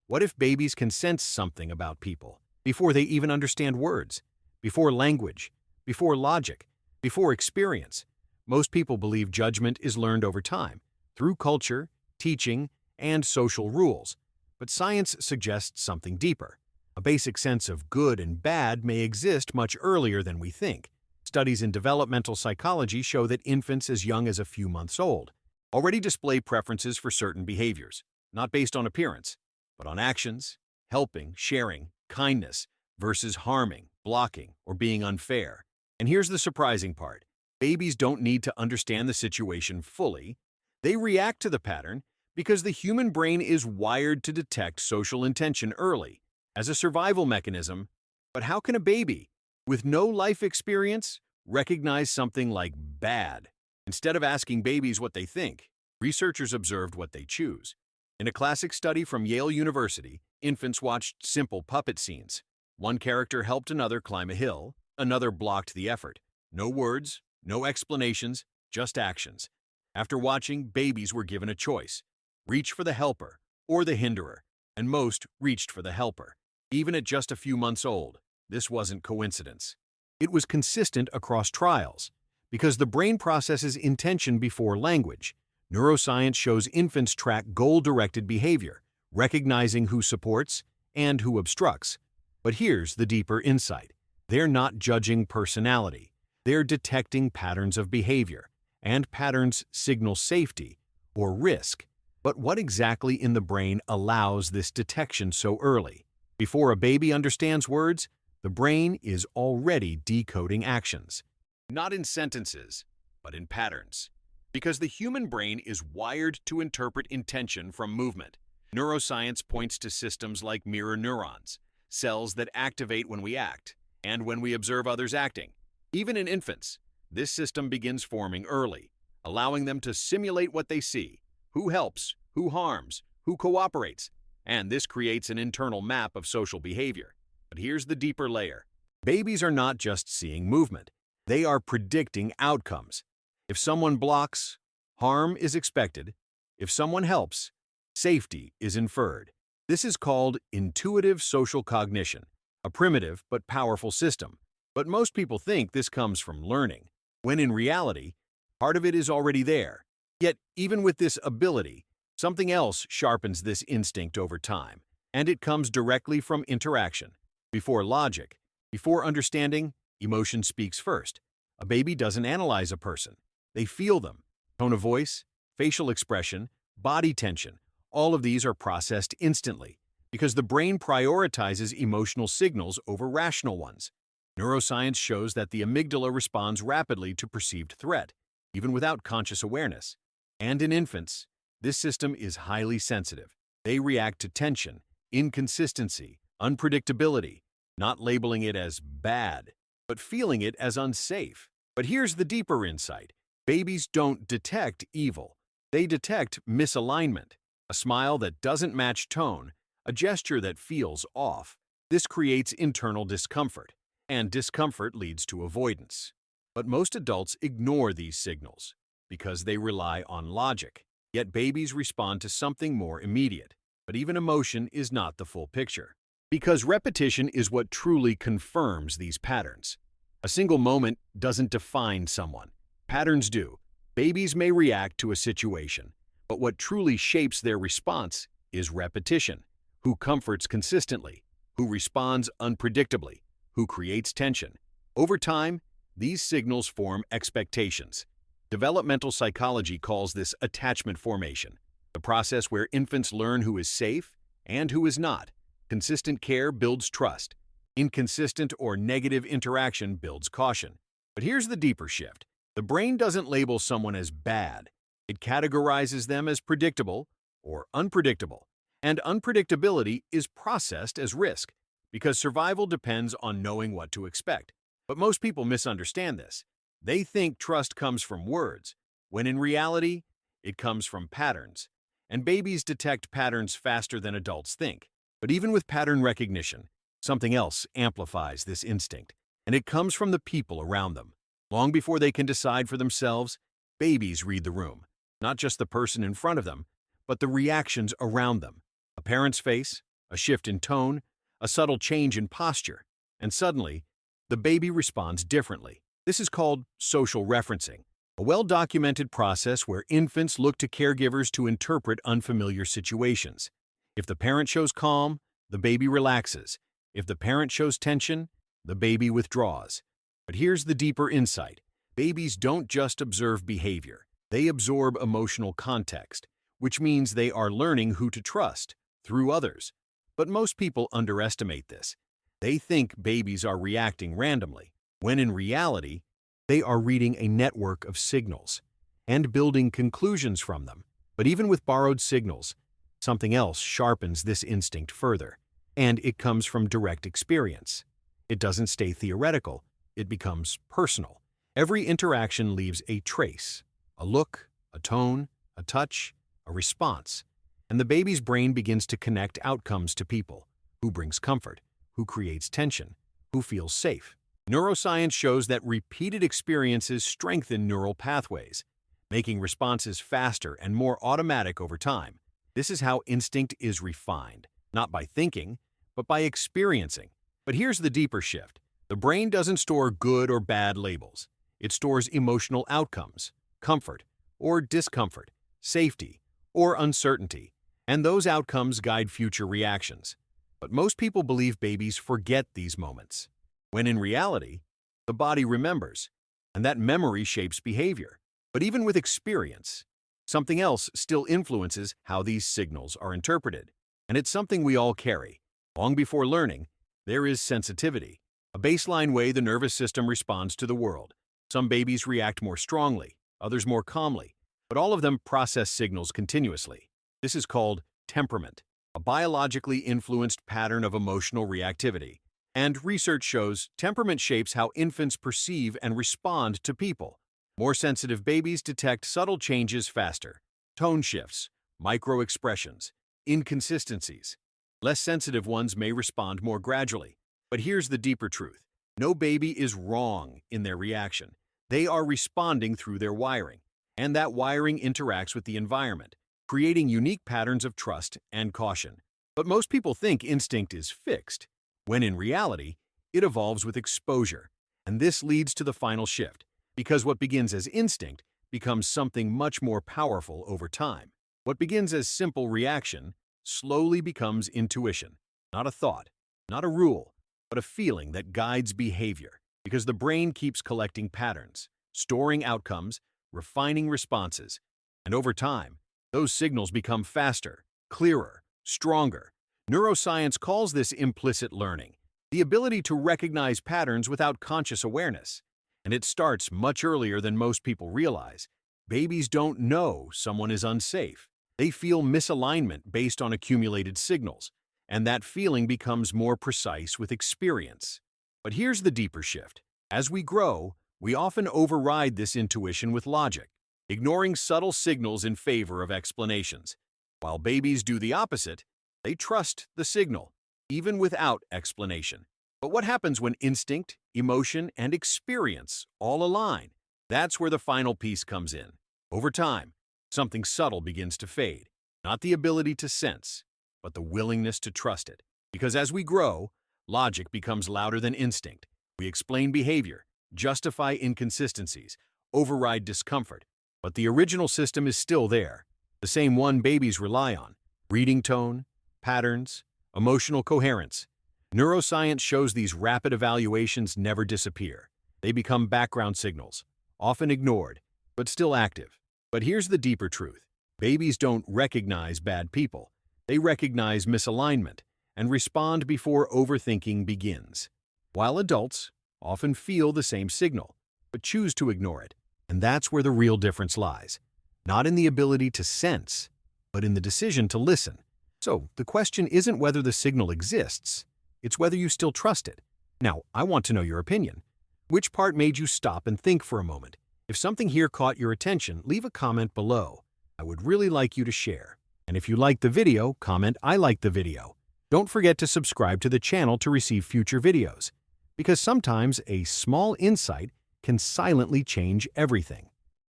What if babies can sense something about people before they even understand words, before language, before logic, before experience? Most people believe judgment is learned over time, through culture, teaching, and social rules. But science suggests something deeper. A basic sense of good and bad may exist much earlier than we think. Studies in developmental psychology show that infants as young as a few months old already display preferences for certain behaviors, not based on appearance, but on actions, helping, sharing, kindness, versus harming, blocking, or being unfair. And here's the surprising part. Babies don't need to understand the situation fully. They react to the pattern because the human brain is wired to detect social intention early, as a survival mechanism. But how can a baby, with no life experience, recognize something like bad? Instead of asking babies what they think, researchers observed what they choose. In a classic study from Yale University, infants watched simple puppet scenes. One character helped another climb a hill, another blocked the effort. No words, no explanations, just actions. After watching, babies were given a choice: reach for the helper or the hinderer, and most reached for the helper. Even at just a few months old, this wasn't coincidence. It was consistent across trials, because the brain processes intention before language. Neuroscience shows infants track goal-directed behavior, recognizing who supports and who obstructs. But here's the deeper insight. They're not judging personality. They're detecting patterns of behavior, and patterns signal safety or risk. But what exactly in the brain allows this detection so early? Before a baby understands words, the brain is already decoding actions. Not in sentences, but in patterns. Because the human brain is wired to interpret intention from movement. Neuroscience points to systems like mirror neurons, cells that activate when we act, and when we observe others acting. Even in infants, this system begins forming early, allowing them to simulate what they see: who helps, who harms, who cooperates, and this creates an internal map of social behavior. But here's the deeper layer. Babies are not just seeing movement. They are predicting outcomes. If someone blocks, harm is expected. If someone helps, safety is inferred. This is called intuitive social cognition, a primitive but powerful system. But most people think this comes from learning, when in reality, part of it is already there. Yet, even with this ability, something else sharpens this instinct over time, and it comes directly from interaction. Before logic, before understanding, emotion speaks first. A baby doesn't analyze a person. They feel them. Tone of voice, facial expression, body tension, all of these are processed instantly, because the brain prioritizes emotional signals over rational ones. Neuroscience shows that the amygdala responds rapidly to perceived threat, even without conscious awareness. And in infants, this system is highly sensitive. They react to tension, inconsistency, unpredictability, not labeling it as bad, but feeling it as unsafe. But here's the deeper insight. Babies don't detect evil. They detect misalignment, a smile that doesn't match tone, a gesture that feels off. This creates internal discomfort, and discomfort leads to avoidance. But most adults ignore these signals because they rely on logic. Yet babies respond to something more immediate. But even emotion is not the full picture, because repetition is what truly confirms these patterns. A single moment doesn't define someone. Patterns do. Babies may react to a situation, but what truly shapes their response is repetition. Who comforts consistently, who responds unpredictably, who creates tension. Over time, these signals form expectations. Developmental psychology calls this attachment formation, the process where infants learn who is safe and who is not. Consistent care builds trust. Inconsistent or negative interaction builds caution. But here's the deeper shift. The brain doesn't label someone as bad. It categorizes them as predictable or unpredictable. And unpredictability is processed as risk, because survival depends on knowing what to expect. But most people misunderstand this. They think trust comes from words, when in reality, it comes from patterns. And babies detect patterns faster than adults think. But even with pattern recognition, something else amplifies this instinct, and it comes from the people around them. Long before they can decide for themselves, babies read the room, not just the person in front of them, but the reactions around them. A parent's face, a shift in tone, a subtle change in posture, and suddenly, the baby responds differently. This is called social referencing, a well-documented process where infants look to caregivers to interpret unfamiliar situations. If the parent shows calm, the baby relaxes. If the parent shows tension, the baby withdraws. But here's the deeper insight. Babies don't just observe behavior. They absorb emotional context, which means they are learning who to trust through others. But most people underestimate this. They think babies are reacting randomly, when in reality, they are reading a network of signals and building conclusions from them. But even with borrowed signals, something else sharpens this instinct further, and it comes from direct experience. It doesn't stay theoretical, it becomes personal. Every interaction leaves a trace, a look, a tone, a touch, a response, and the baby's brain begins to connect outcomes to people. Who brings comfort? Who creates tension? Who feels safe? Neuroscience shows that repeated experiences strengthen neural pathways, making responses faster and more automatic over time. This is how instinct is refined, not by thinking, but by experiencing. But here's the deeper shift. The brain doesn't store good or bad labels. It stores emotional outcomes, comfort or discomfort, safety or uncertainty, and those outcomes guide future reactions. But most people believe babies forget these moments, when in reality, the body remembers, and that memory shapes behavior. But even with experience, something else still influences how these signals are interpreted, and it's something we all carry. Long before learning, there is sensitivity, a baseline way the nervous system responds to the world. Some babies react more strongly, others more calmly, but all of them process signals continuously. This is called temperament, a biologically influenced pattern of emotional reactivity. And research shows temperament shapes how infants perceive and respond to people. More sensitive babies detect subtle changes faster, tone shifts, micro-expressions, inconsistencies. Less sensitive ones may respond more gradually. But here's the deeper truth. No baby is wrong in their reaction. They are responding through their wiring, and that wiring interacts with the environment, creating unique patterns of trust and caution. But most people think instinct is fixed, when in reality, it evolves with exposure. And this leads to the final shift, because what begins as instinct becomes something much more powerful over time. What begins as simple reaction slowly becomes intuition, not a thought, not a rule, but a feeling that guides behavior, because the brain keeps collecting patterns, storing outcomes, refining responses, and over time, those signals become faster, clearer, stronger. Neuroscience calls this implicit learning, the ability to recognize patterns without conscious awareness. And it starts much earlier than most people realize. Babies don't know someone is unsafe. They feel misalignment based on accumulated signals, and that feeling becomes more precise with experience. But here's the deeper shift. As we grow, we often override this intuition with logic, ignoring subtle signals in favor of explanations. While babies do the opposite, they trust the signal, even without explanation. But what happens when instinct, emotion, and experience all align? That's where the final piece comes in. Over time, something subtle begins to fade. Not the ability to sense, but the willingness to trust it. Because as we grow, logic becomes louder than instinct. We explain behavior, justify inconsistencies, override discomfort. But the original system is still there, the same one babies rely on. Reading tone, patterns, emotional coherence. Neuroscience shows these rapid evaluations never disappear. They become background signals, often ignored, but still active. But here's the deeper truth. Babies don't recognize bad people. They recognize misalignment and respond before overthinking begins. While adults often feel the same signal, but choose to ignore it. And that's where the real difference lies. Not in the ability to sense, but in the decision to listen. So, the question isn't whether the signal exists, it's whether you still trust it. Now, I want to know your opinion. Which part made you stop and think for a moment? If something here caught your attention, leave a comment below. I would really like you to share. And if you liked the video, comment "I like the video." Don't forget to subscribe to the channel to receive future videos, because sometimes a small insight can silently change everything.